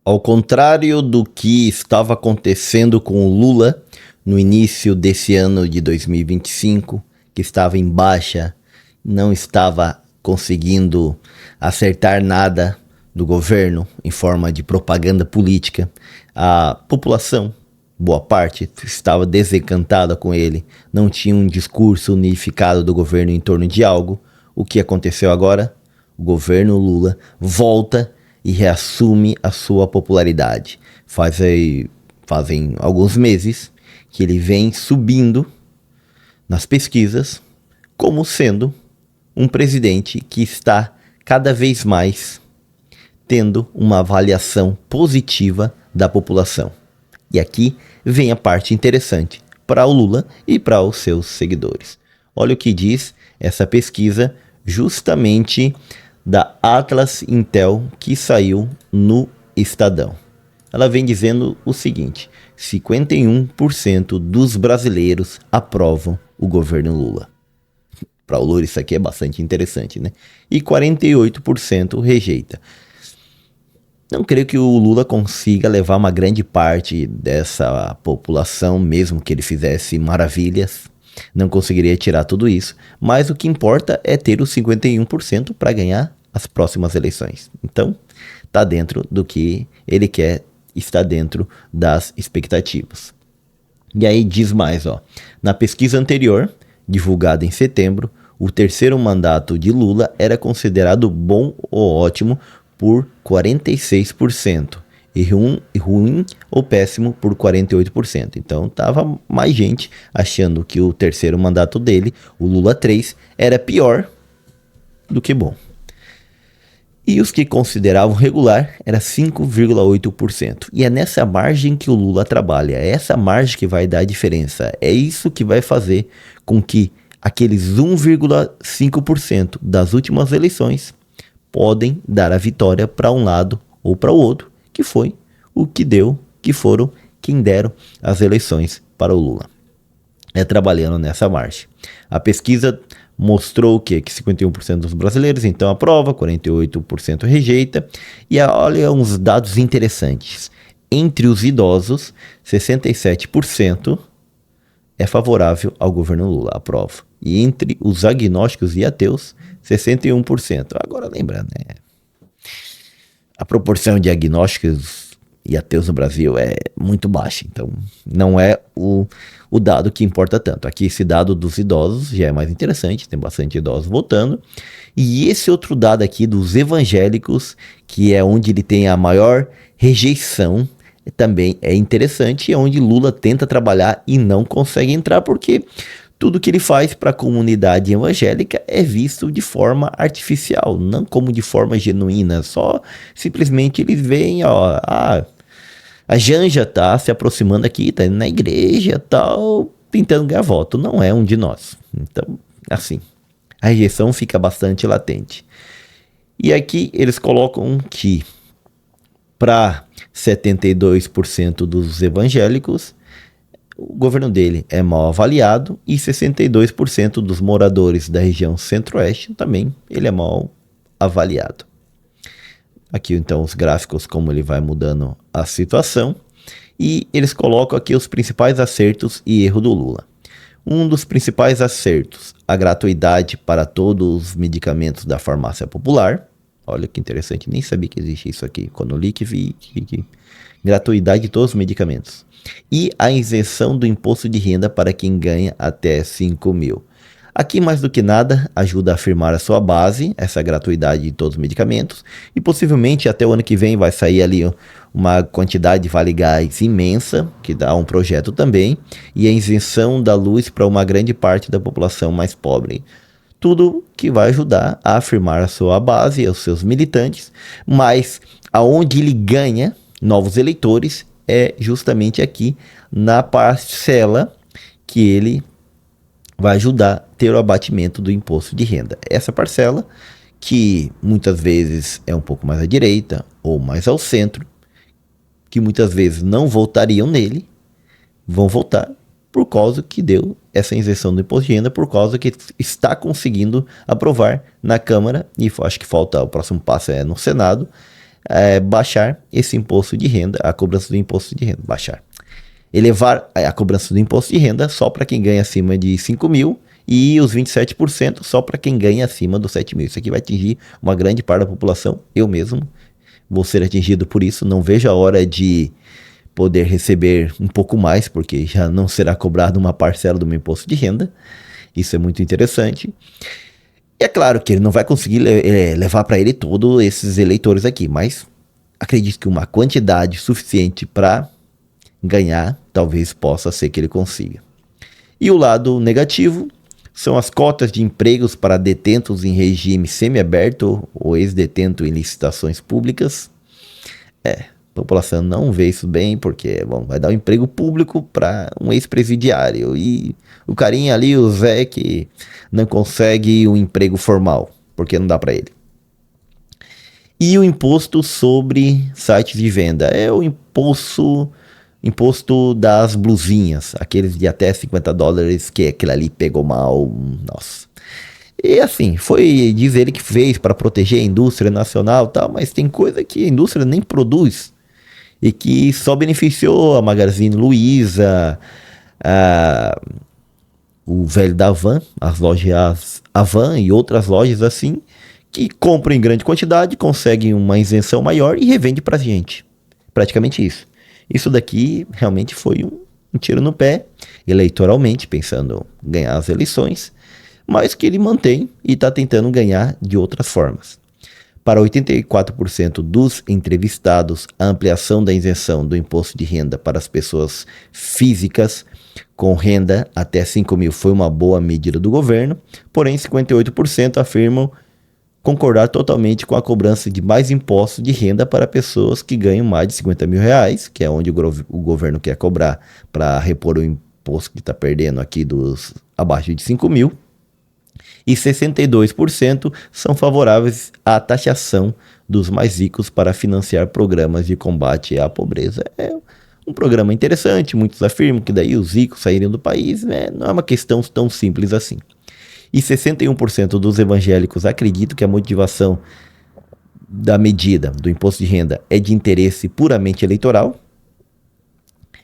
Ao contrário do que estava acontecendo com o Lula no início desse ano de 2025, que estava em baixa, não estava conseguindo acertar nada do governo em forma de propaganda política, a população, boa parte, estava desencantada com ele, não tinha um discurso unificado do governo em torno de algo. O que aconteceu agora? O governo Lula volta e reassume a sua popularidade. Fazem alguns meses que ele vem subindo nas pesquisas como sendo um presidente que está cada vez mais tendo uma avaliação positiva da população. E aqui vem a parte interessante para o Lula e para os seus seguidores. Olha o que diz essa pesquisa justamente da Atlas Intel que saiu no Estadão. Ela vem dizendo o seguinte: 51% dos brasileiros aprovam o governo Lula. Para o Lula isso aqui é bastante interessante, né? E 48% rejeita. Não creio que o Lula consiga levar uma grande parte dessa população, mesmo que ele fizesse maravilhas. Não conseguiria tirar tudo isso, mas o que importa é ter os 51% para ganhar as próximas eleições. Então, está dentro do que ele quer, está dentro das expectativas. E aí diz mais, ó, na pesquisa anterior, divulgada em setembro, o terceiro mandato de Lula era considerado bom ou ótimo por 46%. E ruim ou péssimo por 48%. Então tava mais gente achando que o terceiro mandato dele, o Lula 3, era pior do que bom. E os que consideravam regular era 5,8%. E é nessa margem que o Lula trabalha. É essa margem que vai dar a diferença. É isso que vai fazer com que aqueles 1,5% das últimas eleições podem dar a vitória para um lado ou para o outro, que foi o que deu, que foram quem deram as eleições para o Lula. É trabalhando nessa margem. A pesquisa mostrou que 51% dos brasileiros então aprova, 48% rejeita. E olha uns dados interessantes. Entre os idosos, 67% é favorável ao governo Lula, aprova. E entre os agnósticos e ateus, 61%. Agora lembra, né? A proporção de agnósticos e ateus no Brasil é muito baixa, então não é o dado que importa tanto. Aqui esse dado dos idosos já é mais interessante, tem bastante idosos votando. E esse outro dado aqui dos evangélicos, que é onde ele tem a maior rejeição, também é interessante, é onde Lula tenta trabalhar e não consegue entrar, porque tudo que ele faz para a comunidade evangélica é visto de forma artificial, não como de forma genuína. Só simplesmente eles veem, ó, a Janja tá se aproximando aqui, tá indo na igreja, tal, tentando ganhar voto. Não é um de nós. Então, assim, a rejeição fica bastante latente. E aqui eles colocam que para 72% dos evangélicos, o governo dele é mal avaliado, e 62% dos moradores da região centro-oeste também ele é mal avaliado. Aqui então os gráficos, como ele vai mudando a situação, e eles colocam aqui os principais acertos e erros do Lula. Um dos principais acertos, a gratuidade para todos os medicamentos da farmácia popular. Olha que interessante, nem sabia que existia isso aqui. Quando li que vi que gratuidade de todos os medicamentos. E a isenção do imposto de renda para quem ganha até 5 mil. Aqui, mais do que nada, ajuda a afirmar a sua base, essa gratuidade de todos os medicamentos, e possivelmente até o ano que vem vai sair ali uma quantidade de Vale Gás imensa, que dá um projeto também, e a isenção da luz para uma grande parte da população mais pobre. Tudo que vai ajudar a afirmar a sua base, os seus militantes, mas aonde ele ganha novos eleitores é justamente aqui na parcela que ele vai ajudar a ter o abatimento do imposto de renda. Essa parcela, que muitas vezes é um pouco mais à direita ou mais ao centro, que muitas vezes não votariam nele, vão votar por causa que deu essa isenção do imposto de renda, por causa que está conseguindo aprovar na Câmara, e acho que falta, o próximo passo é no Senado, baixar esse imposto de renda, a cobrança do imposto de renda, baixar. Elevar a cobrança do imposto de renda só para quem ganha acima de 5 mil e os 27% só para quem ganha acima dos 7 mil. Isso aqui vai atingir uma grande parte da população. Eu mesmo vou ser atingido por isso. Não vejo a hora de poder receber um pouco mais, porque já não será cobrado uma parcela do meu imposto de renda. Isso é muito interessante. E é claro que ele não vai conseguir levar para ele todos esses eleitores aqui, mas acredito que uma quantidade suficiente para ganhar, talvez possa ser que ele consiga. E o lado negativo são as cotas de empregos para detentos em regime semiaberto ou ex-detento em licitações públicas. A população não vê isso bem, porque vai dar um emprego público para um ex-presidiário e o carinha ali, o Zé, que não consegue um emprego formal, porque não dá para ele. E o imposto sobre sites de venda é o imposto das blusinhas, aqueles de até $50, que aquilo ali pegou mal, nossa. E assim, diz ele que fez para proteger a indústria nacional e tal, mas tem coisa que a indústria nem produz e que só beneficiou a Magazine Luiza, o velho da Havan, as lojas Havan e outras lojas assim, que compram em grande quantidade, conseguem uma isenção maior e revende pra gente. Praticamente isso. Isso daqui realmente foi um tiro no pé, eleitoralmente, pensando em ganhar as eleições, mas que ele mantém e está tentando ganhar de outras formas. Para 84% dos entrevistados, a ampliação da isenção do imposto de renda para as pessoas físicas com renda até 5 mil foi uma boa medida do governo, porém 58% afirmam concordar totalmente com a cobrança de mais impostos de renda para pessoas que ganham mais de 50 mil reais, que é onde o governo quer cobrar para repor o imposto que está perdendo aqui dos abaixo de 5 mil. E 62% são favoráveis à taxação dos mais ricos para financiar programas de combate à pobreza. É um programa interessante, muitos afirmam que daí os ricos saírem do país, né? Não é uma questão tão simples assim. E 61% dos evangélicos acreditam que a motivação da medida do imposto de renda é de interesse puramente eleitoral.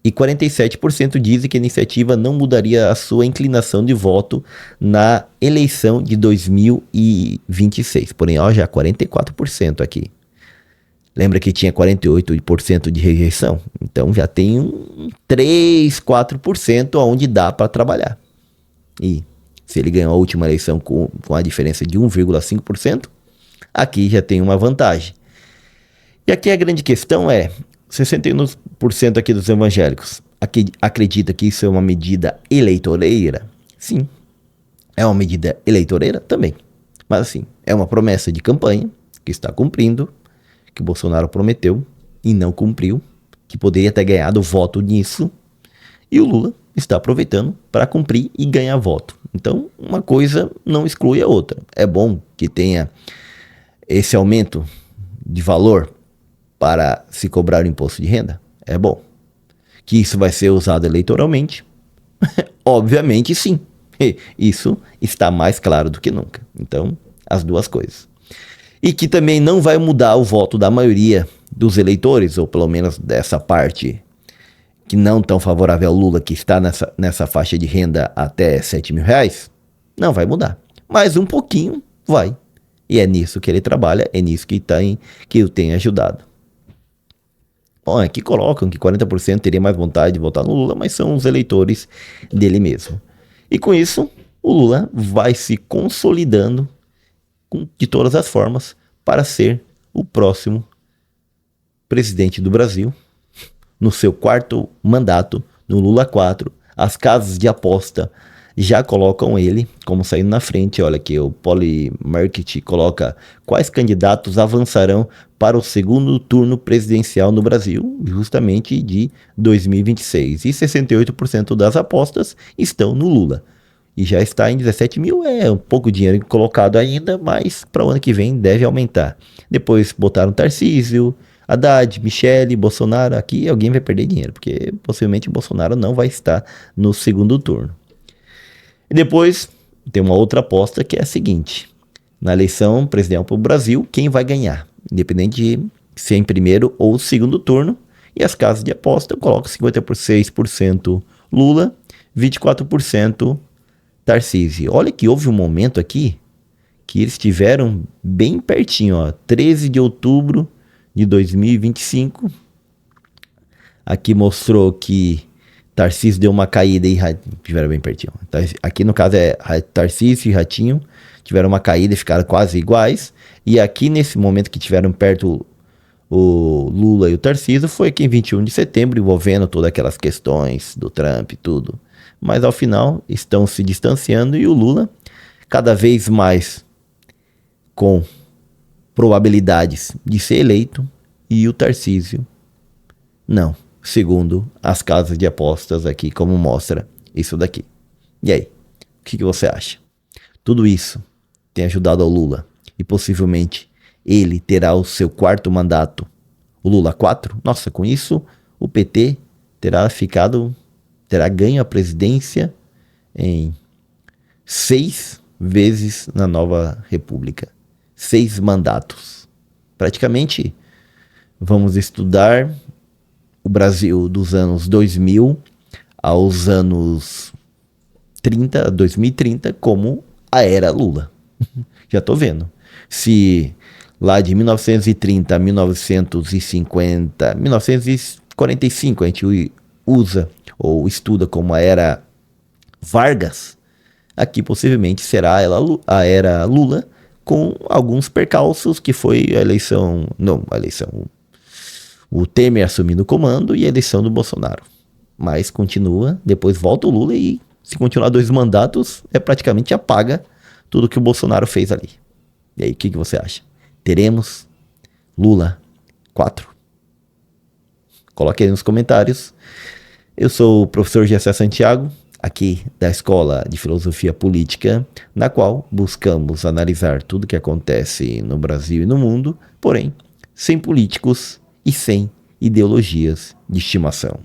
E 47% dizem que a iniciativa não mudaria a sua inclinação de voto na eleição de 2026. Porém, ó, já 44% aqui. Lembra que tinha 48% de rejeição? Então já tem 3, 4% onde dá para trabalhar. E se ele ganhou a última eleição com a diferença de 1,5%, aqui já tem uma vantagem. E aqui a grande questão é, 61% aqui dos evangélicos acredita que isso é uma medida eleitoreira? Sim. É uma medida eleitoreira? Também. Mas assim, é uma promessa de campanha que está cumprindo, que o Bolsonaro prometeu e não cumpriu, que poderia ter ganhado voto nisso, e o Lula está aproveitando para cumprir e ganhar voto. Então, uma coisa não exclui a outra. É bom que tenha esse aumento de valor para se cobrar o imposto de renda? É bom. Que isso vai ser usado eleitoralmente? Obviamente sim. Isso está mais claro do que nunca. Então, as duas coisas. E que também não vai mudar o voto da maioria dos eleitores, ou pelo menos dessa parte que não tão favorável ao Lula, que está nessa faixa de renda até 7 mil reais, não vai mudar. Mas um pouquinho vai. E é nisso que ele trabalha, é nisso que eu tenho ajudado. Bom, aqui colocam que 40% teria mais vontade de votar no Lula, mas são os eleitores dele mesmo. E com isso, o Lula vai se consolidando de todas as formas para ser o próximo presidente do Brasil. No seu quarto mandato, no Lula 4, as casas de aposta já colocam ele como saindo na frente. Olha aqui, o Polymarket coloca quais candidatos avançarão para o segundo turno presidencial no Brasil, justamente de 2026. E 68% das apostas estão no Lula. E já está em 17 mil, é um pouco dinheiro colocado ainda, mas para o ano que vem deve aumentar. Depois botaram Tarcísio, Haddad, Michele, Bolsonaro. Aqui alguém vai perder dinheiro, porque possivelmente Bolsonaro não vai estar no segundo turno. E depois tem uma outra aposta que é a seguinte: na eleição presidencial para o Brasil, quem vai ganhar? Independente de se é em primeiro ou segundo turno. E as casas de aposta colocam 56% Lula, 24% Tarcísio. Olha que houve um momento aqui que eles estiveram bem pertinho, ó, 13 de outubro de 2025. Aqui mostrou que Tarcísio deu uma caída e tiveram bem pertinho. Aqui no caso é Tarcísio e Ratinho tiveram uma caída e ficaram quase iguais. E aqui nesse momento que tiveram perto o Lula e o Tarcísio foi aqui em 21 de setembro, envolvendo todas aquelas questões do Trump e tudo. Mas ao final estão se distanciando e o Lula cada vez mais com probabilidades de ser eleito e o Tarcísio não, segundo as casas de apostas aqui, como mostra isso daqui. E aí, o que você acha? Tudo isso tem ajudado ao Lula e possivelmente ele terá o seu quarto mandato. O Lula 4? Nossa, com isso o PT terá ganho a presidência em 6 vezes na nova república. 6 mandatos. Praticamente vamos estudar o Brasil dos anos 2000 aos anos 2030 como a era Lula. Já tô vendo. Se lá de 1930 a 1950, 1945 a gente usa ou estuda como a era Vargas, aqui possivelmente será a era Lula, com alguns percalços que foi o Temer assumindo o comando e a eleição do Bolsonaro. Mas continua, depois volta o Lula e se continuar 2 mandatos, praticamente apaga tudo que o Bolsonaro fez ali. E aí, o que você acha? Teremos Lula 4? Coloque aí nos comentários. Eu sou o professor Gessé Santiago, aqui da Escola de Filosofia Política, na qual buscamos analisar tudo o que acontece no Brasil e no mundo, porém, sem políticos e sem ideologias de estimação.